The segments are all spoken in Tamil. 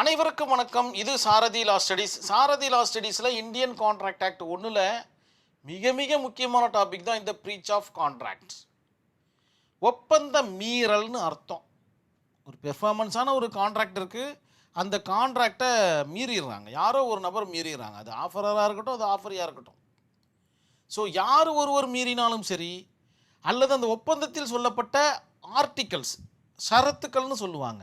அனைவருக்கும் வணக்கம். இது சாரதி லா ஸ்டடீஸ். சாரதி லா ஸ்டடீஸில் இந்தியன் கான்ட்ராக்ட் ஆக்ட் ஒன்றில் மிக மிக முக்கியமான டாபிக் தான் இந்த ப்ரீச் ஆஃப் கான்ட்ராக்ட்ஸ். ஒப்பந்த மீறல்னு அர்த்தம். ஒரு பெர்ஃபார்மன்ஸான ஒரு கான்ட்ராக்ட் இருக்குது, அந்த கான்ட்ராக்டை மீறிடுறாங்க, யாரோ ஒரு நபர் மீறிடுறாங்க. அது ஆஃபராக இருக்கட்டும், அது ஆஃபரியாக இருக்கட்டும். ஸோ யார் ஒருவர் மீறினாலும் சரி, அல்லது அந்த ஒப்பந்தத்தில் சொல்லப்பட்ட ஆர்டிகல்ஸ், ஷரத்துக்கள்னு சொல்லுவாங்க,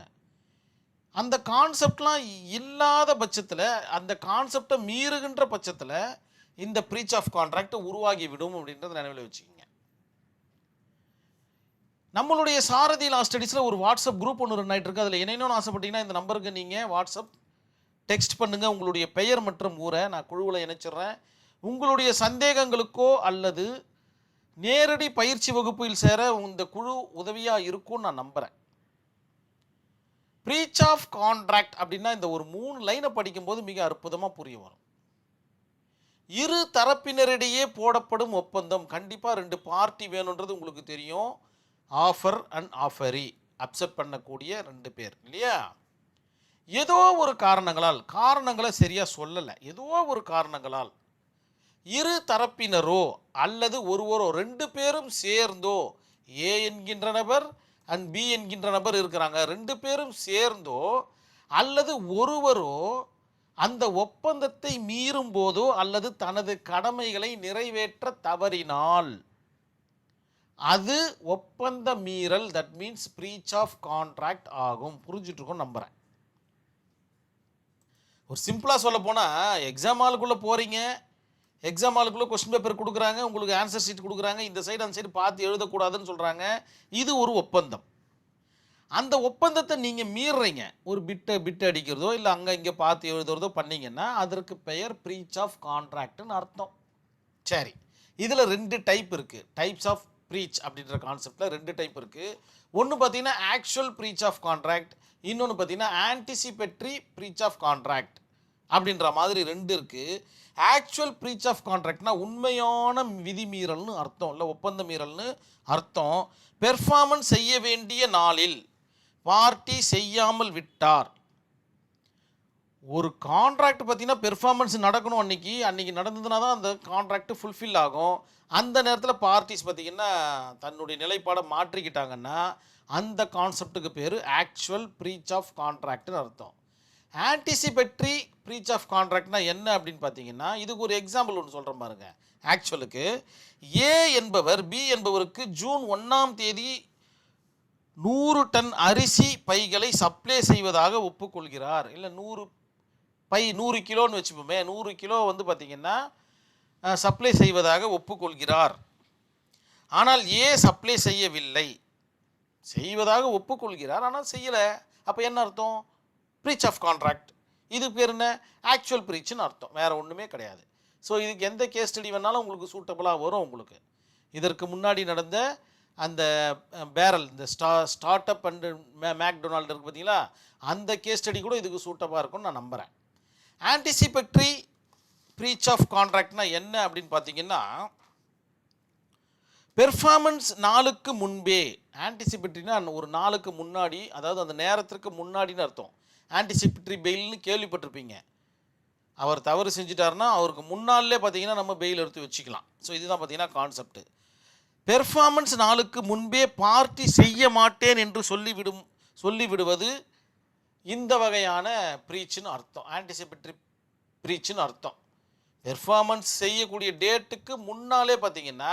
அந்த கான்செப்ட்லாம் இல்லாத பட்சத்தில், அந்த கான்செப்டை மீறுகின்ற பட்சத்தில் இந்த ப்ரீச் ஆஃப் கான்ட்ராக்ட் உருவாகி விடும் அப்படின்றத நினைவில் வச்சுக்கோங்க. நம்மளுடைய சாரதி லா ஸ்டடீஸில் ஒரு வாட்ஸ்அப் குரூப் ஒன்று ரன் ஆகிட்டு இருக்கு. அதில் இணையணும்னு ஆசைப்பட்டீங்கன்னா இந்த நம்பருக்கு நீங்கள் வாட்ஸ்அப் டெக்ஸ்ட் பண்ணுங்கள். உங்களுடைய பெயர் மற்றும் ஊரை நான் குழுவில் இணைச்சிடுறேன். உங்களுடைய சந்தேகங்களுக்கோ அல்லது நேரடி பயிற்சி வகுப்பில் சேர இந்த குழு உதவியாக இருக்கும்னு நான் நம்புகிறேன். ப்ரீச் ஆஃப் கான்ட்ராக்ட் அப்படின்னா இந்த ஒரு 3 லைனை படிக்கும்போது மிக அற்புதமாக புரிய வரும். இரு தரப்பினரிடையே போடப்படும் ஒப்பந்தம். கண்டிப்பாக 2 பார்ட்டி வேணுன்றது உங்களுக்கு தெரியும். ஆஃபர் அண்ட் ஆஃபரி, அக்செப்ட் பண்ணக்கூடிய 2 பேர் இல்லையா? ஏதோ ஒரு காரணங்களை சரியாக சொல்லலை, ஏதோ ஒரு காரணங்களால் இரு தரப்பினரோ அல்லது ஒருவரோ 2 பேரும் சேர்ந்தோ, ஏ என்கின்ற நபர் அண்ட் பி என்கின்ற நபர் இருக்கிறாங்க, 2 பேரும் சேர்ந்தோ அல்லது ஒருவரோ அந்த ஒப்பந்தத்தை மீறும் போதோ அல்லது தனது கடமைகளை நிறைவேற்ற தவறினால் அது ஒப்பந்த மீறல், that means breach of contract ஆகும். புரிஞ்சுட்டு இருக்கோம் நம்புகிறேன். ஒரு சிம்பிளாக சொல்ல போனால், எக்ஸாம் ஹாலுக்குள்ளே போகிறீங்க, எக்ஸாம் ஹாலுக்குள்ளே கொஸ்டின் பேப்பர் கொடுக்குறாங்க, உங்களுக்கு ஆன்சர் ஷீட் கொடுக்குறாங்க, இந்த சைடு அந்த சைடு பார்த்து எழுதக்கூடாதுன்னு சொல்கிறாங்க. இது ஒரு ஒப்பந்தம். அந்த ஒப்பந்தத்தை நீங்கள் மீறுறீங்க, ஒரு பிட்டு அடிக்கிறதோ இல்லை அங்கே இங்கே பார்த்து எழுதுறதோ பண்ணிங்கன்னா அதற்கு பெயர் ப்ரீச் ஆஃப் கான்ட்ராக்ட்னு அர்த்தம். சரி, இதில் 2 டைப் இருக்குது. டைப்ஸ் ஆஃப் ப்ரீச் அப்படின்ற கான்செப்டில் 2 டைப் இருக்குது. ஒன்று பார்த்தீங்கன்னா ஆக்சுவல் ப்ரீச் ஆஃப் கான்ட்ராக்ட், இன்னொன்று பார்த்தீங்கன்னா ஆன்டிசிபேட்டரி ப்ரீச் ஆஃப் கான்ட்ராக்ட் அப்படின்ற மாதிரி 2 இருக்குது. ஆக்சுவல் ப்ரீச் ஆஃப் கான்ட்ராக்ட்னா உண்மையான விதிமீறல்னு அர்த்தம், இல்லை ஒப்பந்த மீறல்னு அர்த்தம். பெர்ஃபார்மன்ஸ் செய்ய வேண்டிய நாளில் பார்ட்டி செய்யாமல் விட்டார். ஒரு கான்ட்ராக்ட் பார்த்தீங்கன்னா பெர்ஃபார்மன்ஸ் நடக்கணும், அன்னைக்கு நடந்ததுனா தான் அந்த கான்ட்ராக்ட் ஃபுல்ஃபில் ஆகும். அந்த நேரத்தில் பார்ட்டிஸ் பார்த்திங்கன்னா தன்னுடைய நிலைப்பாடை மாற்றிக்கிட்டாங்கன்னா அந்த கான்செப்டுக்கு பேர் ஆக்சுவல் ப்ரீச் ஆஃப் கான்ட்ராக்ட்னு அர்த்தம். ஆன்டிசிபேட்டரி ப்ரீச் ஆஃப் கான்ட்ராக்ட்னா என்ன அப்படின்னு பார்த்தீங்கன்னா, இதுக்கு ஒரு எக்ஸாம்பிள் ஒன்று சொல்கிற பாருங்க. ஆக்சுவலுக்கு ஏ என்பவர் பி என்பவருக்கு ஜூன் 1ஆம் தேதி 100 டன் அரிசி பைகளை சப்ளை செய்வதாக ஒப்புக்கொள்கிறார். இல்லை 100 பை 100 கிலோன்னு வச்சுப்போமே, 100 கிலோ வந்து பார்த்திங்கன்னா சப்ளை செய்வதாக ஒப்புக்கொள்கிறார். ஆனால் ஏ சப்ளை செய்வதாக ஒப்புக்கொள்கிறார், ஆனால் செய்யலை. அப்போ என்ன அர்த்தம்? Breach of contract. இது பேர் என்ன? ஆக்சுவல் ப்ரீச்னு அர்த்தம், வேறு ஒன்றுமே கிடையாது. ஸோ இதுக்கு எந்த கேஸ் ஸ்டடி வேணாலும் உங்களுக்கு சூட்டபுளாக வரும். உங்களுக்கு இதற்கு முன்னாடி நடந்த அந்த பேரல், இந்த ஸ்டார்ட் அப் அண்டு மேக்டொனால்டு இருக்குது பார்த்தீங்களா, அந்த கேஸ் ஸ்டடி கூட இதுக்கு சூட்டபாக இருக்கும்னு நான் நம்புகிறேன். ஆன்டிசிபேட்டரி ப்ரீச் ஆஃப் கான்ட்ராக்ட்னா என்ன அப்படின்னு பார்த்தீங்கன்னா, பெர்ஃபார்மன்ஸ் நாளுக்கு முன்பே, ஆன்டிசிபேட்டரினா ஒரு நாளுக்கு முன்னாடி, அதாவது அந்த நேரத்திற்கு முன்னாடின்னு அர்த்தம். ஆன்டிசிபேட்டரி பெயில்னு கேள்விப்பட்டிருப்பீங்க. அவர் தவறு செஞ்சிட்டாருன்னா அவருக்கு முன்னாலே பார்த்தீங்கன்னா நம்ம பெயில் எடுத்து வச்சுக்கலாம். ஸோ இதுதான் பார்த்தீங்கன்னா கான்செப்ட். பெர்ஃபார்மன்ஸ் நாளுக்கு முன்பே பார்ட்டி செய்ய மாட்டேன் என்று சொல்லிவிடுவது இந்த வகையான ப்ரீச்சுன்னு அர்த்தம், ஆன்டிசிபேட்டரி ப்ரீச்சுன்னு அர்த்தம். பெர்ஃபார்மன்ஸ் செய்யக்கூடிய டேட்டுக்கு முன்னாலே பார்த்தீங்கன்னா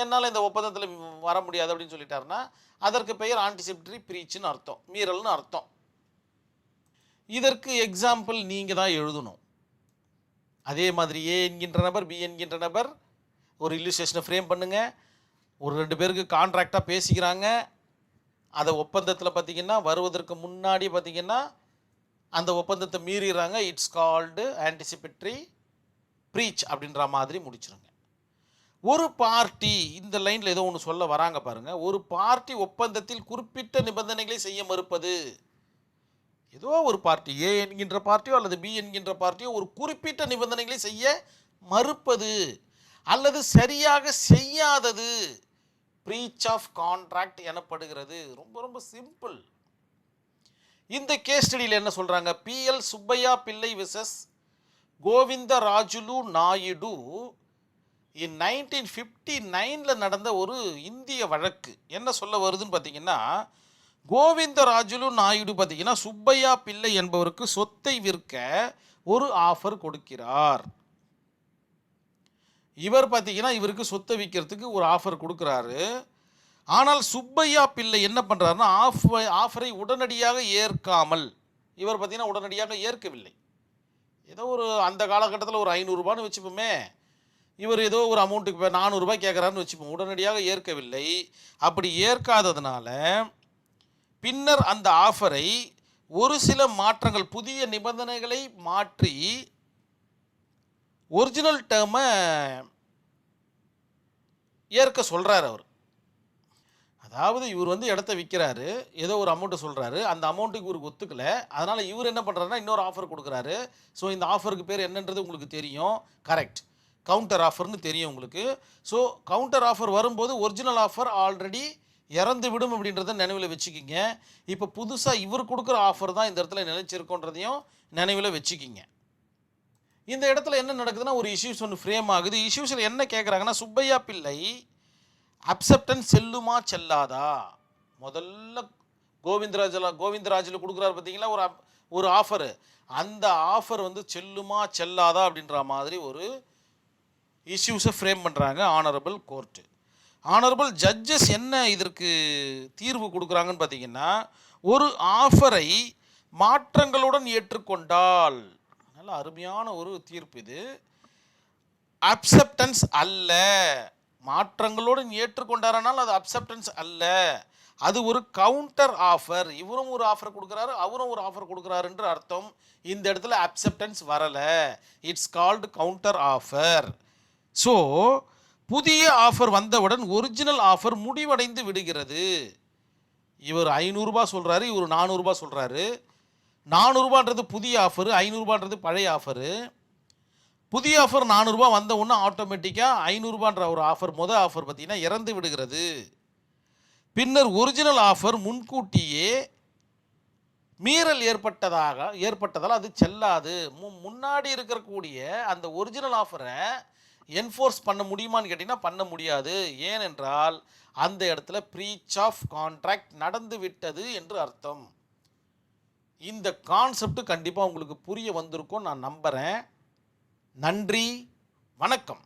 என்னால் இந்த ஒப்பந்தத்தில் வர முடியாது அப்படின்னு சொல்லிட்டாருன்னா அதற்கு பெயர் ஆன்டிசிபேட்டரி ப்ரீச்சுன்னு அர்த்தம், மீறல்னு அர்த்தம். இதற்கு எக்ஸாம்பிள் நீங்கள் தான் எழுதணும். அதே மாதிரி ஏ என்கின்ற நபர் பி என்கின்ற நபர் ஒரு இல்லுஸ்ட்ரேஷனை ஃப்ரேம் பண்ணுங்கள். ஒரு 2 பேருக்கு கான்ட்ராக்டாக பேசிக்கிறாங்க. அதை ஒப்பந்தத்தில் பார்த்திங்கன்னா வருவதற்கு முன்னாடி பார்த்திங்கன்னா அந்த ஒப்பந்தத்தை மீறிடுறாங்க. இட்ஸ் கால்டு ஆன்டிசிபேட்டரி ப்ரீச் அப்படின்ற மாதிரி முடிச்சிருங்க. ஒரு பார்ட்டி, இந்த லைனில் ஏதோ ஒன்று சொல்ல வராங்க பாருங்கள். ஒரு பார்ட்டி ஒப்பந்தத்தில் குறிப்பிட்ட நிபந்தனைகளை செய்ய மறுப்பது. ஏதோ ஒரு பார்ட்டி, ஏ என்கின்ற பார்ட்டியோ அல்லது பி என்கின்ற பார்ட்டியோ ஒரு குறிப்பிட்ட நிபந்தனைகளை செய்ய மறுப்பது அல்லது சரியாக செய்யாதது ப்ரீச் ஆஃப் கான்ட்ராக்ட் எனப்படுகிறது. ரொம்ப ரொம்ப சிம்பிள். இந்த கேஸ் ஸ்டடியில் என்ன சொல்கிறாங்க, பிஎல் சுப்பையா பிள்ளை விசஸ் கோவிந்தராஜுலு நாயுடு இன் 1959 நடந்த ஒரு இந்திய வழக்கு என்ன சொல்ல வருதுன்னு பார்த்தீங்கன்னா, கோவிந்தராஜுலு நாயுடு பார்த்தீங்கன்னா சுப்பையா பிள்ளை என்பவருக்கு சொத்தை விற்க ஒரு ஆஃபர் கொடுக்கிறார். இவர் பார்த்தீங்கன்னா இவருக்கு சொத்தை விற்கிறதுக்கு ஒரு ஆஃபர் கொடுக்குறாரு. ஆனால் சுப்பையா பிள்ளை என்ன பண்ணுறாருன்னா ஆஃபரை உடனடியாக ஏற்காமல், இவர் பார்த்தீங்கன்னா உடனடியாக ஏற்கவில்லை. ஏதோ ஒரு அந்த காலகட்டத்தில் ஒரு 500 வச்சுப்போமே, இவர் ஏதோ ஒரு அமௌண்ட்டுக்கு 400 கேட்குறாருன்னு வச்சுப்போம், உடனடியாக ஏற்கவில்லை. அப்படி ஏற்காததுனால பின்னர் அந்த ஆஃபரை ஒரு சில மாற்றங்கள், புதிய நிபந்தனைகளை மாற்றி ஒரிஜினல் டேர்மை ஏற்க சொல்கிறார் அவர். அதாவது இவர் வந்து இடத்த விற்கிறாரு, ஏதோ ஒரு அமௌண்ட்டு சொல்கிறாரு, அந்த அமௌண்ட்டுக்கு இவருக்கு ஒத்துக்கலை. அதனால் இவர் என்ன பண்ணுறாருன்னா இன்னொரு ஆஃபர் கொடுக்குறாரு. ஸோ இந்த ஆஃபருக்கு பேர் என்னன்றது உங்களுக்கு தெரியும், கரெக்ட், கவுண்டர் ஆஃபர்னு தெரியும் உங்களுக்கு. ஸோ கவுண்டர் ஆஃபர் வரும்போது ஒரிஜினல் ஆஃபர் ஆல்ரெடி இறந்து விடும் அப்படின்றத நினைவில் வச்சுக்கிங்க. இப்போ புதுசாக இவர் கொடுக்குற ஆஃபர் தான் இந்த இடத்துல நினைச்சிருக்கோன்றதையும் நினைவில் வச்சுக்கிங்க. இந்த இடத்துல என்ன நடக்குதுன்னா ஒரு இஷ்யூஸ் ஒன்று ஃப்ரேம் ஆகுது. இஷ்யூஸில் என்ன கேட்குறாங்கன்னா, சுப்பையா பிள்ளை அக்செப்டன்ஸ் செல்லுமா செல்லாதா. முதல்ல கோவிந்தராஜில் கொடுக்குறாரு பார்த்தீங்களா ஒரு ஆஃபரு, அந்த ஆஃபர் வந்து செல்லுமா செல்லாதா அப்படின்ற மாதிரி ஒரு இஷ்யூஸை ஃப்ரேம் பண்ணுறாங்க ஆனரபிள் கோர்ட்டு. ஆனரபிள் ஜட்ஜஸ் என்ன இதற்கு தீர்வு கொடுக்குறாங்கன்னு பார்த்தீங்கன்னா, ஒரு ஆஃபரை மாற்றங்களுடன் ஏற்றுக்கொண்டால், நல்ல அருமையான ஒரு தீர்ப்பு இது, அக்செப்டன்ஸ் அல்ல, மாற்றங்களுடன் ஏற்றுக்கொண்டாரனால் அது அக்செப்டன்ஸ் அல்ல, அது ஒரு கவுண்டர் ஆஃபர், இவரும் ஒரு ஆஃபர் கொடுக்குறாரு அவரும் ஒரு ஆஃபர் கொடுக்குறாருன்ற அர்த்தம். இந்த இடத்துல அக்செப்டன்ஸ் வரலை, it's called counter offer. So புதிய ஆஃபர் வந்தவுடன் ஒரிஜினல் ஆஃபர் முடிவடைந்து விடுகிறது. இவர் 500 சொல்கிறாரு, இவர் 400 சொல்கிறாரு. 400 புதிய ஆஃபரு, 500 பழைய ஆஃபரு. புதிய ஆஃபர் 400 வந்த உடனே ஆட்டோமேட்டிக்காக 500 ஒரு ஆஃபர், மொதல் ஆஃபர் பார்த்தீங்கன்னா இறந்து விடுகிறது. பின்னர் ஒரிஜினல் ஆஃபர் முன்கூட்டியே மீறல் ஏற்பட்டதால் அது செல்லாது. முன்னாடி இருக்கக்கூடிய அந்த ஒரிஜினல் ஆஃபரை என்ஃபோர்ஸ் பண்ண முடியுமான்னு கேட்டிங்கன்னா பண்ண முடியாது. ஏனென்றால் அந்த இடத்துல ப்ரீச் ஆஃப் கான்ட்ராக்ட் நடந்து விட்டது என்று அர்த்தம். இந்த கான்செப்ட் கண்டிப்பாக உங்களுக்கு புரிய வந்திருக்கும் நான் நம்புகிறேன். நன்றி, வணக்கம்.